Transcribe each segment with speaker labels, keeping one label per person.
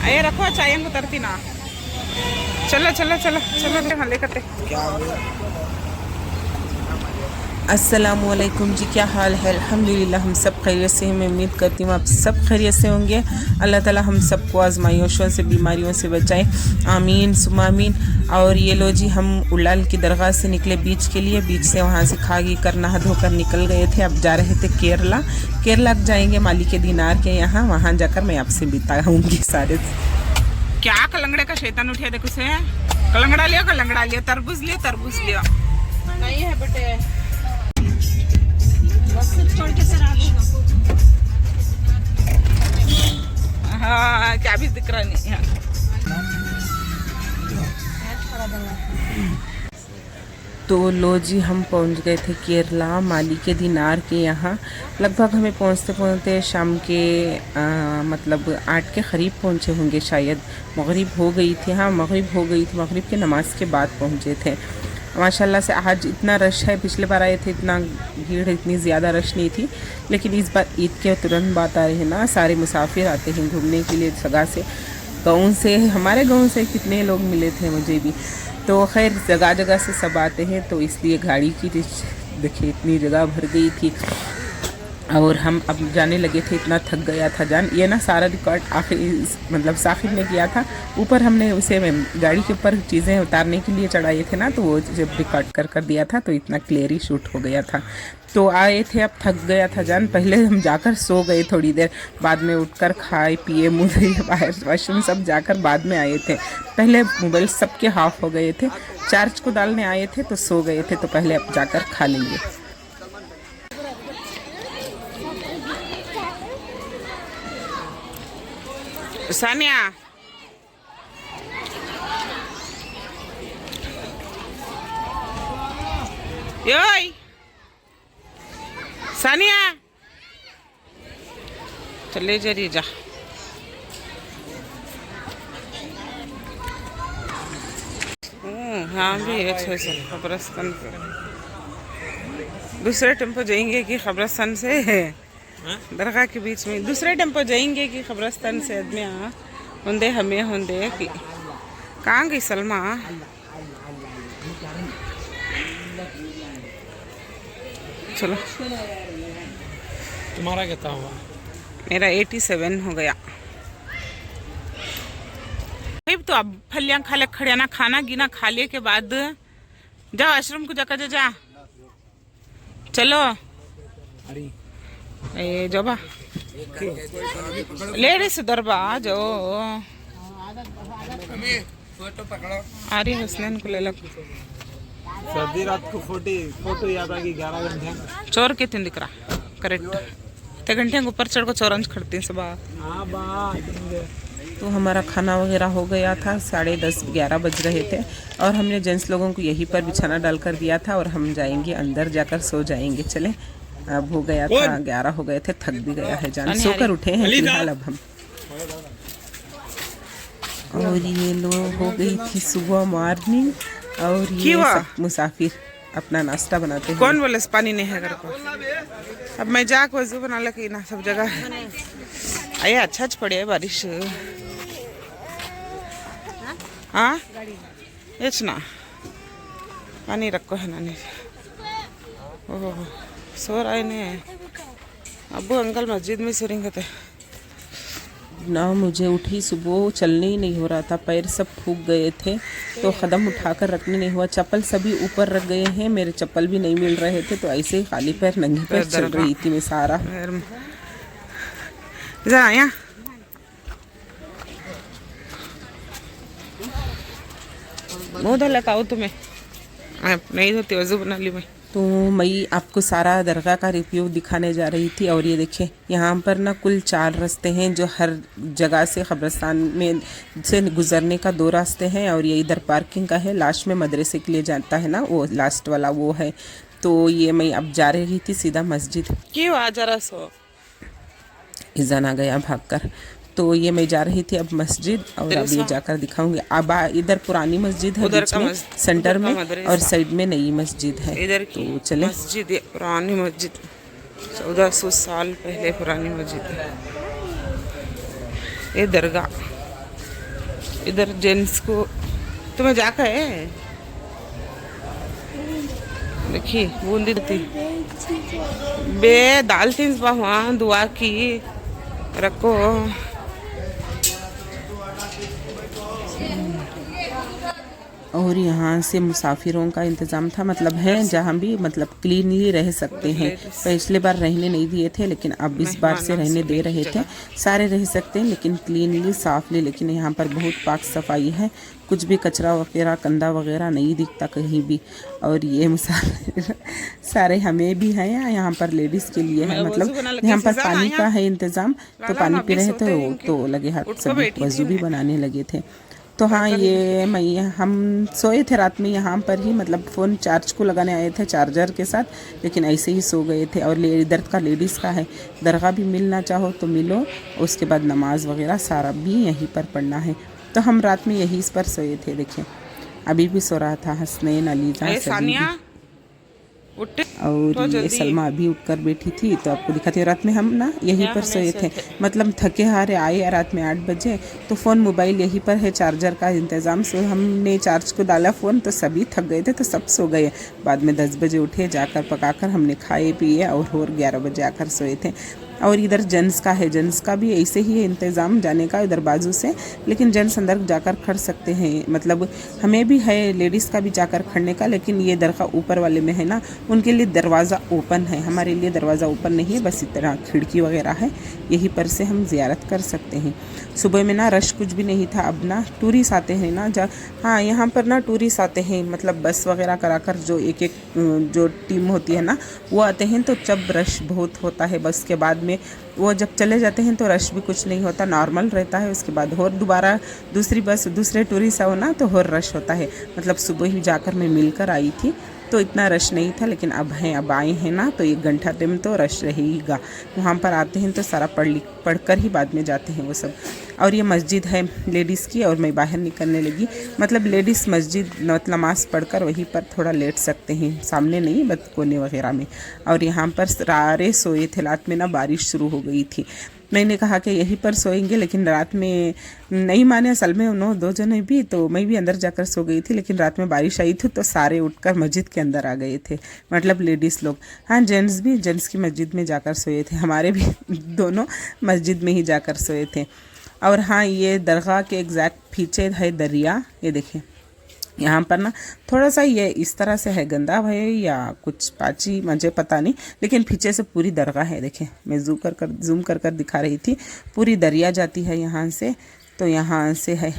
Speaker 1: अये रखो चाय उतरती ना। चलो चलो चलो चलो हाँ लेकर अस्सलामुअलैकुम जी, क्या हाल है? अल्हम्दुलिल्लाह हम सब खैरियत से हैं। मैं उम्मीद करती हूँ आप सब खैरियत से होंगे। अल्लाह ताला हम सबको आजमाइशों से, बीमारियों से बचाए, आमीन सुमा आमीन। और ये लो जी, हम उलाल की दरगाह से निकले बीच के लिए। बीच से वहाँ से खागी कर नहा धोकर निकल गए थे। अब जा रहे थे केरला। केरला जाएंगे मालिक दीनार के यहाँ। वहाँ जाकर मैं आपसे बिताऊँगी सारे। क्या कलंगड़े का शैतान उठे देखो से। कलंगड़ा लियो, तरबूज लियो। नहीं है बेटे, छोड़ के सर हाँ क्या भी दिख रहा नहीं है। तो लो जी, हम पहुंच गए थे केरला मालिक दीनार के यहाँ। लगभग हमें पहुंचते पहुंचते शाम के मतलब 8 के करीब पहुंचे होंगे शायद। मगरिब हो गई थी। हाँ मगरिब हो गई थी। मगरिब के नमाज के बाद पहुंचे थे। माशाल्लाह से आज इतना रश है। पिछले बार आए थे इतना भीड़, इतनी ज़्यादा रश नहीं थी। लेकिन इस बार ईद के तुरंत बाद आ रहे हैं ना, सारे मुसाफिर आते हैं घूमने के लिए जगह से। गाँव से, हमारे गाँव से कितने लोग मिले थे मुझे भी। तो खैर जगह जगह से सब आते हैं, तो इसलिए गाड़ी की देखिए इतनी जगह भर गई थी। और हम अब जाने लगे थे, इतना थक गया था जान। ये ना सारा रिकॉर्ड आखिर मतलब साखिब ने किया था। ऊपर हमने उसे गाड़ी के ऊपर चीज़ें उतारने के लिए चढ़ाए थे ना, तो वो जब रिकॉर्ड कर दिया था तो इतना क्लियर ही शूट हो गया था। तो आए थे, अब थक गया था जान। पहले हम जाकर सो गए थोड़ी देर, बाद में उठकर खाए पिए, मुँह धोए, बाहर वॉशरूम सब जाकर बाद में आए थे। पहले मोबाइल सबके हाफ हो गए थे, चार्ज को डालने आए थे तो सो गए थे। तो पहले अब जाकर खा लेंगे। सानिया योय, सानिया चले जरी जा। हाँ भी अच्छा से खबरस्तान पे दूसरे टेम्पो जाएंगे कि खबरस्तान से दरगाह के बीच में दूसरे टेम्पो जाएंगे कि खबरस्तान से आदमी होंदे हमें होंदे कि कहाँ गई सलमा? चलो
Speaker 2: तुम्हारा कितना हुआ?
Speaker 1: मेरा 87 हो गया। तो अब फलियाँ खा ले, खड़े ना खाना गिना खा ले के बाद जाओ आश्रम को जाकर जा। चलो ए जोबा लेडीज दरबा जो आ रही हसनैन को ले लो।
Speaker 2: सर्दी रात को फोटो याद आ गई। 11 घंटे
Speaker 1: चोर के तीन दिख रहा करेक्ट। इतने घंटे ऊपर चढ़ को चोरंज खड़ती हैं सुबह। तो हमारा खाना वगैरह हो गया था। 10:30-11 बज रहे थे और हमने जेंट्स लोगों को यहीं पर बिछाना डाल कर दिया था और हम जाएंगे अंदर, जाकर सो जाएंगे। चले अब हो गया था 11 हो गए थे, थक भी गया है जान, सोकर उठे हैं फिलहाल अब हम। और ये लोग हो गई थी सुबह मॉर्निंग और ये सब मुसाफिर अपना नाश्ता बनाते हैं। कौन बोले पानी नहीं है घर को? अब मैं जाकर वजू बना लगी ना, सब जगह आये अच्छा पड़े है बारिश। हाँ ना पानी रखो है ना। ओह सो रहे ने अबू अंकल मस्जिद में सोरेंगे थे ना। मुझे उठी सुबह, चलने ही नहीं हो रहा था, पैर सब फूक गए थे तो कदम उठाकर रखने नहीं हुआ। चप्पल सभी ऊपर रख गए हैं, मेरे चप्पल भी नहीं मिल रहे थे, तो ऐसे ही खाली पैर नंगे पैर चल रही थी मैं सारा। इधर आया मुँह धो लगाओ तुम्हें नहीं धोती, वजू बना ली मैं। तो मैं आपको सारा दरगाह का रिव्यू दिखाने जा रही थी। और ये देखिए यहाँ पर ना कुल 4 रास्ते हैं जो हर जगह से कब्रिस्तान में से गुजरने का 2 रास्ते हैं। और ये इधर पार्किंग का है, लास्ट में मदरसे के लिए जाता है ना, वो लास्ट वाला वो है। तो ये मैं अब जा रही थी सीधा मस्जिद। क्यों आ जरा सो इज़ान आ गया भागकर। तो ये मैं जा रही थी अब मस्जिद और अब ये जाकर दिखाऊंगी। अब इधर पुरानी मस्जिद है बीच में सेंटर में और साइड में नई मस्जिद है। इधर तो चले मस्जिद पुरानी मस्जिद 1400 साल पहले पुरानी मस्जिद है। ये दरगाह इधर जेंट्स को तुम्हें जाकर है देखिए बूंदी देती बे दाल तीन वहाँ दुआ की रखो। और यहाँ से मुसाफिरों का इंतज़ाम था, मतलब है जहाँ भी मतलब क्लीनली रह सकते हैं। पिछले बार रहने नहीं दिए थे लेकिन अब इस बार से रहने दे रहे थे। सारे रह सकते हैं लेकिन क्लीनली साफली, लेकिन यहाँ पर बहुत पाक सफाई है, कुछ भी कचरा वगैरह कंधा वगैरह नहीं दिखता कहीं भी। और ये मुसाफिर सारे हमें भी हैं यहाँ पर लेडीज़ के लिए है, मतलब यहाँ पर पानी का है इंतज़ाम, तो पानी पी रहे थे तो लगे हाथ सब वजू भी बनाने लगे थे। तो हाँ ये हम सोए थे रात में यहाँ पर ही, मतलब फ़ोन चार्ज को लगाने आए थे चार्जर के साथ, लेकिन ऐसे ही सो गए थे। और इधर का लेडीज़ का है, दरगाह भी मिलना चाहो तो मिलो, उसके बाद नमाज वगैरह सारा भी यहीं पर पढ़ना है। तो हम रात में यहीं पर सोए थे। देखिए अभी भी सो रहा था हसनैन अलीजा सभी भी। और ये सलमा अभी उठकर बैठी थी, तो आपको दिखाती हूँ। रात में हम ना यहीं पर सोए थे, मतलब थके हारे आए रात में 8 बजे, तो फ़ोन मोबाइल यहीं पर है, चार्जर का इंतज़ाम, सो हमने चार्ज को डाला फ़ोन, तो सभी थक गए थे तो सब सो गए। बाद में 10 बजे उठे, जाकर पकाकर हमने खाए पिए और 11 बजे आकर सोए थे। और इधर जेंट्स का है, जेंट्स का भी ऐसे ही है इंतज़ाम जाने का इधर बाजू से, लेकिन जेंट्स अंदर जाकर खड़ सकते हैं, मतलब हमें भी है लेडीज़ का भी जाकर खड़ने का, लेकिन ये दरगाह ऊपर वाले में है ना, उनके लिए दरवाज़ा ओपन है, हमारे लिए दरवाज़ा ओपन नहीं है, बस इतना खिड़की वगैरह है, यहीं पर से हम ज़ियारत कर सकते हैं। सुबह में ना रश कुछ भी नहीं था, अब ना टूरिस्ट आते हैं ना हाँ यहाँ पर ना टूरिस्ट आते हैं, मतलब बस वगैरह कराकर जो एक जो टीम होती है ना वो आते हैं, तो जब रश बहुत होता है बस के बाद में वो जब चले जाते हैं तो रश भी कुछ नहीं होता, नॉर्मल रहता है। उसके बाद और दोबारा दूसरी बस दूसरे टूरिस्ट आओ ना तो और रश होता है। मतलब सुबह ही जाकर मैं मिलकर आई थी तो इतना रश नहीं था, लेकिन अब आए हैं ना तो 1 घंटा टाइम तो रश रहेगा। वहाँ पर आते हैं तो सारा पढ़कर ही बाद में जाते हैं वो सब। और ये मस्जिद है लेडीज़ की, और मैं बाहर निकलने लगी, मतलब लेडीज़ मस्जिद नमाज पढ़कर वहीं पर थोड़ा लेट सकते हैं, सामने नहीं बस कोने वगैरह में। और यहाँ पर सारे सोए थे, रात में ना बारिश शुरू हो गई थी, मैंने कहा कि यहीं पर सोएंगे, लेकिन रात में नहीं माने। असल में उन्होंने 2 जने भी, तो मैं भी अंदर जाकर सो गई थी, लेकिन रात में बारिश आई थी तो सारे उठकर मस्जिद के अंदर आ गए थे, मतलब लेडीज़ लोग। हाँ जेंट्स भी जेंट्स की मस्जिद में जाकर सोए थे, हमारे भी दोनों मस्जिद में ही जाकर सोए थे। और हाँ ये दरगाह के एग्जैक्ट पीछे है दरिया, ये देखिए यहाँ पर ना थोड़ा सा ये इस तरह से है, गंदा है या कुछ पाची मुझे पता नहीं, लेकिन पीछे से पूरी दरगाह है। देखें मैं जूम कर दिखा रही थी, पूरी दरिया जाती है यहाँ से, तो यहाँ से है।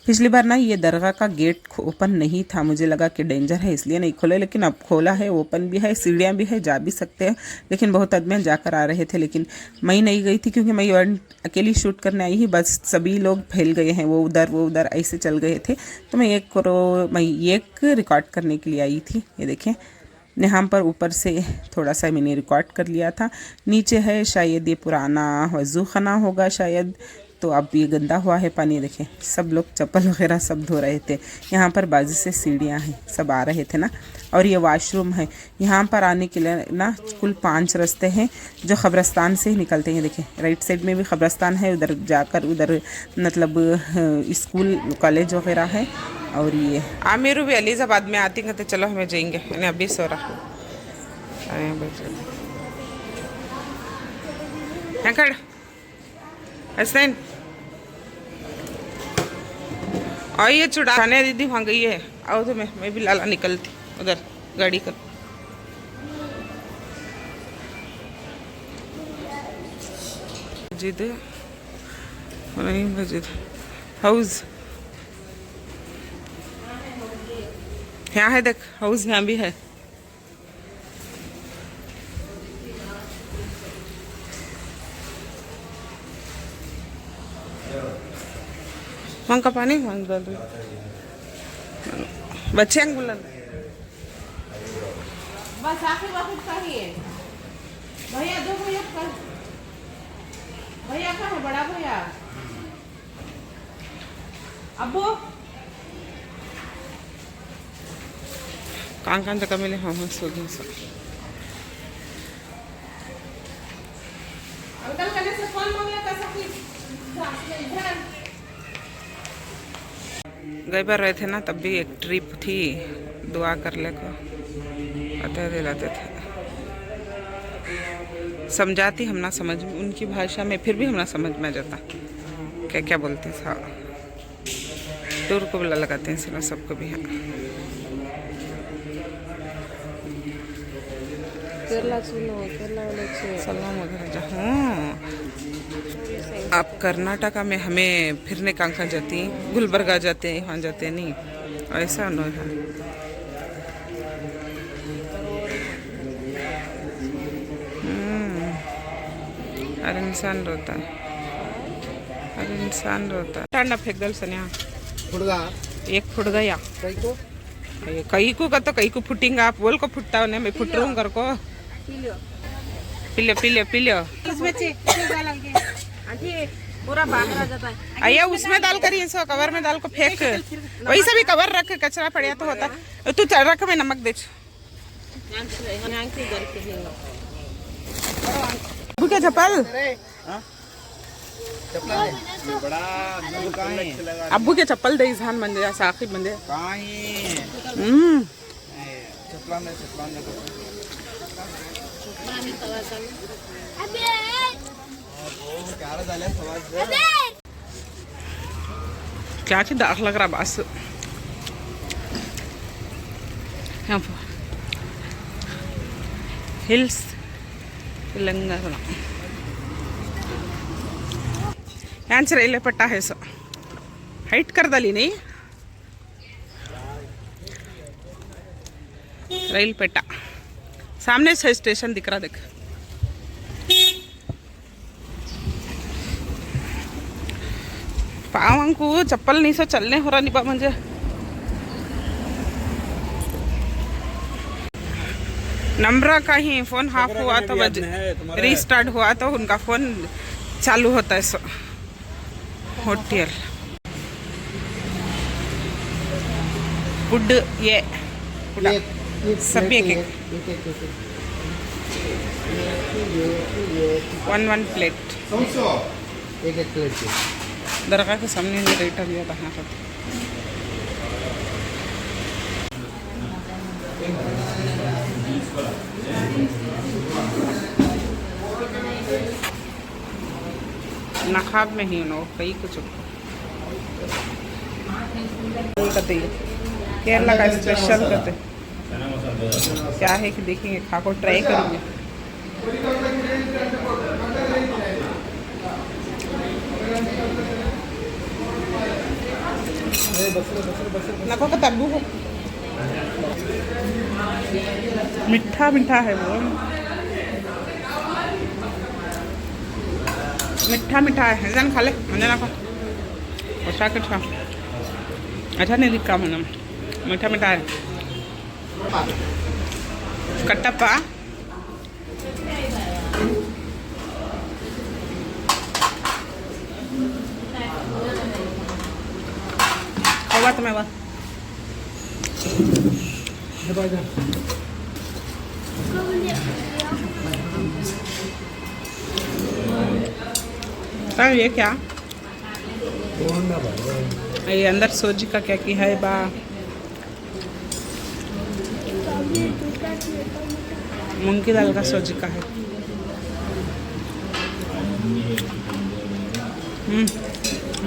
Speaker 1: पिछली बार ना ये दरगाह का गेट ओपन नहीं था, मुझे लगा कि डेंजर है इसलिए नहीं खोले, लेकिन अब खोला है, ओपन भी है, सीढ़ियाँ भी है, जा भी सकते हैं। लेकिन बहुत आदमी जाकर आ रहे थे, लेकिन मैं नहीं गई थी क्योंकि मैं अकेली शूट करने आई ही, बस सभी लोग फैल गए हैं, वो उधर ऐसे चल गए थे, तो मैं एक रिकॉर्ड करने के लिए आई थी। ये देखें यहाँ पर ऊपर से थोड़ा सा मैंने रिकॉर्ड कर लिया था। नीचे है शायद ये पुराना वज़ू खाना होगा शायद, तो अब ये गंदा हुआ है पानी। देखें सब लोग चप्पल वगैरह सब धो रहे थे, यहाँ पर बाजू से सीढ़ियाँ हैं, सब आ रहे थे ना। और ये वॉशरूम है, यहाँ पर आने के लिए ना कुल 5 रास्ते हैं जो ख़बरस्तान से ही निकलते हैं। देखें राइट साइड में भी ख़बरस्तान है, उधर जाकर उधर मतलब स्कूल कॉलेज वगैरह है। और ये आमिर भी अलीजाबाद में आती हैं, तो चलो हमें जाएंगे, मैंने अभी सो रहा हसनैन और ये चुड़ाने दीदी वहाँ गई है, आओ तो मैं भी लाला निकलती उधर गाड़ी कर। मस्जिद नहीं, मस्जिद हाउस यहाँ है, देख हाउस यहाँ भी है। वहाँ का पानी वहाँ डाल रही बच्चे हैं बुलन बस आखिर वक्त का ही है। भैया दो भैया का है बड़ा भैया अब्बू कान जगह मिले। हाँ सो गए सब। अंकल करने से कौन मांगे का सब गए बार रहे थे ना तब भी एक ट्रिप थी, दुआ कर ले को अतः दिलाते थे। समझाती हम ना समझ में उनकी भाषा में, फिर भी हम ना समझ में आ जाता क्या क्या बोलते था। टूर को बुला लगाते हैं सिला सबको भी। हाँ सलाम वगैरह जहाँ आप कर्नाटका में हमें फिरने कहाँ जाती हैं, गुलबर्गा जाते हैं, वहाँ जाते नहीं, ऐसा नहीं है। हर इंसान रोता है, हर इंसान रोता है। टांडा फेंक दल सनिया एक फुट गया कई को का तो कई को फुटेंगा, आप बोल को फुटता हो मैं फुट रहा हूँ घर को। पी लो
Speaker 3: पूरा बाहर आ जाता है।
Speaker 1: आया उसमें डाल कर सो कवर में डाल को फेंक, वैसा भी कवर रख, कचरा पड़ा तो होता तू रख में नमक दे। अबू क्या चप्पल, अबू के चप्पल दे इंसान बन जाए साकिब बन जाए। क्या चीज दाग लग रहा बस। हिल्स तेलंगाना यांच रैल्वे पट्टा है सो हाइट कर दली नहीं रेल पट्टा सामने से स्टेशन दिख रहा देख। पावंकु चप्पल नहीं सो चलने हो रहा निपा म्हणजे नम्रा का ही फोन हाफ हुआ तो रीस्टार्ट हुआ तो उनका फोन चालू होता है सो होटल फूड ये सभी एक 1 प्लेट
Speaker 4: एक प्लेट
Speaker 1: दरगाह के सामने ने रेट दिया था। नखाब में ही नो कई कुछ करते केरला का स्पेशल करते क्या है कि देखेंगे, खा को ट्राई करेंगे। नको का तब्बू हो मीठा मीठा है वो, मीठा मीठा है जन खा ले मुझे ना खा अच्छा अच्छा अच्छा नहीं दिखा मुझे मीठा मीठा है कट्टप्पा हुआ तुम्हें हुआ सर ये क्या ये अंदर सोजी का क्या की है बा मूंग की दाल का सोजी का है।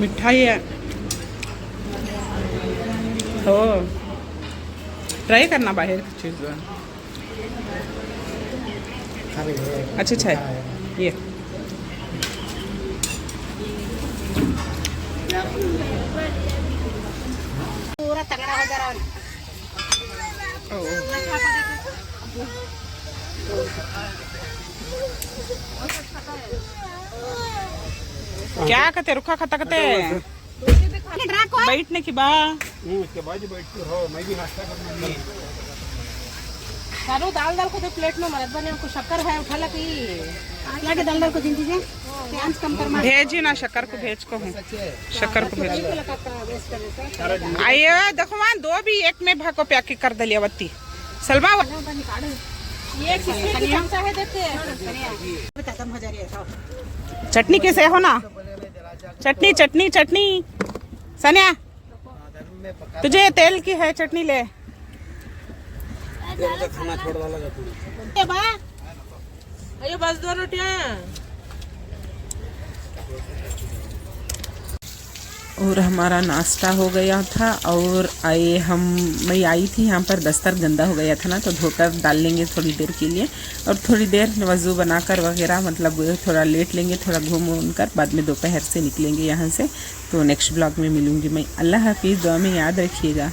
Speaker 1: मिठाई है हो ट्राई करना बाहर की चीज़ अच्छा है ये
Speaker 3: पूरा तगड़ा हो जा रहा है।
Speaker 1: क्या कहते रुखा खाता कहते बैठने की बात
Speaker 2: उसके बाद बैठ के हो मैं भी नाश्ता करना
Speaker 3: सारू दाल दाल को तो प्लेट में मरद बने हमको शक्कर है उठा ला की लाके दाल दाल को दिन दीजिए आंच कम कर
Speaker 1: भेजी ना शक्कर को भेज को हूँ शक्कर को भेज आइए देखो वहाँ दो भी एक में भाको प्याकी कर दलिया बत्ती सलमा
Speaker 3: ये किसकी चमचा है देते खत्म हो जा रही है।
Speaker 1: चटनी कैसे हो ना चटनी चटनी चटनी सनिया
Speaker 4: में पका
Speaker 1: तुझे तेल की है चटनी ले।
Speaker 2: खाना छोड़ वाला
Speaker 3: ए बा अयो बस 2 रोटियां।
Speaker 1: और हमारा नाश्ता हो गया था और मैं आई थी यहाँ पर दस्तर गंदा हो गया था ना, तो धोकर डाल लेंगे थोड़ी देर के लिए और थोड़ी देर वज़ू बनाकर वगैरह मतलब थोड़ा लेट लेंगे, थोड़ा घूम घूम कर बाद में दोपहर से निकलेंगे यहाँ से। तो नेक्स्ट ब्लॉग में मिलूँगी मैं। अल्लाह हाफिज़, दुआ में याद रखिएगा।